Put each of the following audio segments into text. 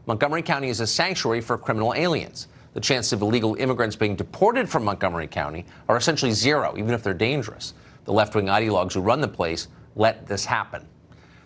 Montgomery County is a sanctuary for criminal aliens. The chances of illegal immigrants being deported from Montgomery County are essentially zero, even if they're dangerous. The left-wing ideologues who run the place let this happen.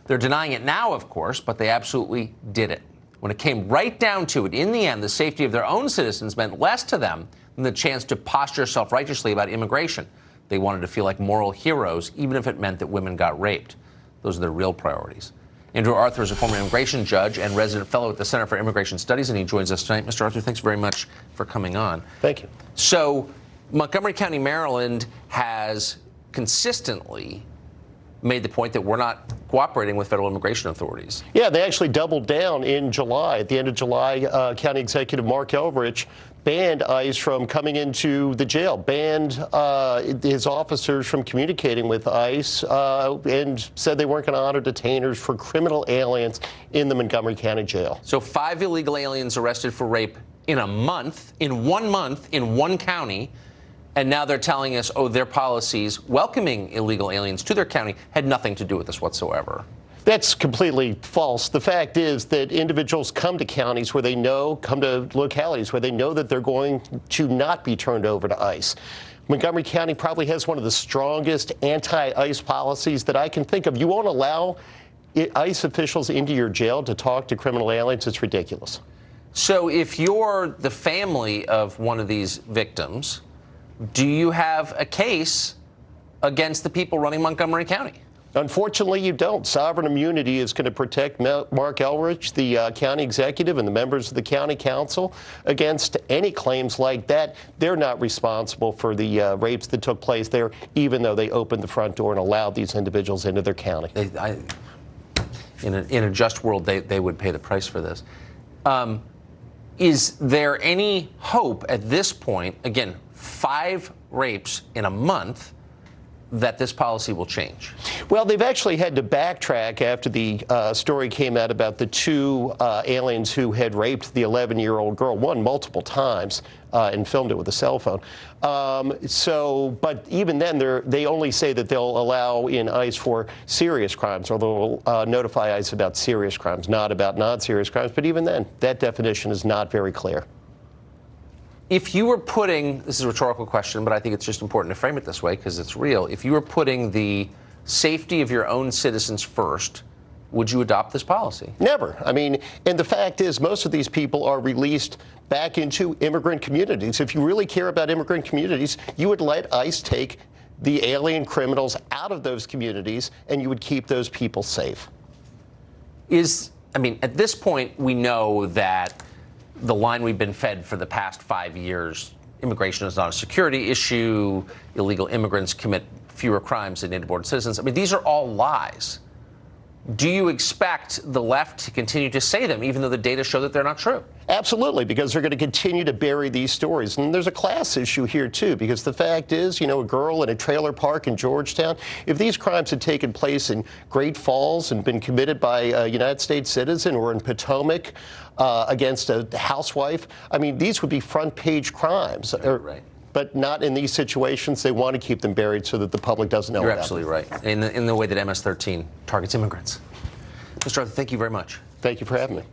They're denying it now, of course, but they absolutely did it. When it came right down to it, in the end, the safety of their own citizens meant less to them than the chance to posture self-righteously about immigration. They wanted to feel like moral heroes, even if it meant that women got raped. Those are their real priorities. Andrew Arthur is a former immigration judge and resident fellow at the Center for Immigration Studies, and he joins us tonight. Mr. Arthur, thanks very much for coming on. Thank you. So, Montgomery County, Maryland has consistently made the point that we're not cooperating with federal immigration authorities. Yeah, they actually doubled down in July. At the end of July, County Executive Mark Elrich banned ICE from coming into the jail, banned his officers from communicating with ICE, and said they weren't going to honor detainers for criminal aliens in the Montgomery County jail. So 5 illegal aliens arrested for rape in a month, in 1 month, in one county. And now they're telling us, oh, their policies welcoming illegal aliens to their county had nothing to do with this whatsoever. That's completely false. The fact is that individuals come to counties where they know, come to localities where they know that they're going to not be turned over to ICE. Montgomery County probably has one of the strongest anti-ICE policies that I can think of. You won't allow ICE officials into your jail to talk to criminal aliens. It's ridiculous. So if you're the family of one of these victims, do you have a case against the people running Montgomery County? Unfortunately, you don't. Sovereign immunity is going to protect Mark Elrich, the county executive, and the members of the county council against any claims like that. They're not responsible for the rapes that took place there, even though they opened the front door and allowed these individuals into their county. In a just world, they would pay the price for this. Is there any hope at this point, again, 5 rapes in a month, that this policy will change? Well, they've actually had to backtrack after the story came out about the 2 aliens who had raped the 11-year-old girl, one multiple times, and filmed it with a cell phone. But even then, they only say that they'll allow in ICE for serious crimes, or they'll notify ICE about serious crimes, not about non-serious crimes. But even then, that definition is not very clear. If you were putting, this is a rhetorical question, but I think it's just important to frame it this way because it's real. If you were putting the safety of your own citizens first, would you adopt this policy? Never. I mean, and the fact is, most of these people are released back into immigrant communities. If you really care about immigrant communities, you would let ICE take the alien criminals out of those communities, and you would keep those people safe. At this point, we know that the line we've been fed for the past 5 years, immigration is not a security issue, illegal immigrants commit fewer crimes than native-born citizens. I mean, these are all lies. Do you expect the left to continue to say them, even though the data show that they're not true? Absolutely, because they're going to continue to bury these stories. And there's a class issue here, too, because the fact is, a girl in a trailer park in Georgetown, if these crimes had taken place in Great Falls and been committed by a United States citizen, or in Potomac against a housewife, I mean, these would be front-page crimes. Right. But not in these situations. They want to keep them buried so that the public doesn't know about them. You're absolutely right. In the way that MS-13 targets immigrants. Mr. Arthur, thank you very much. Thank you for having me.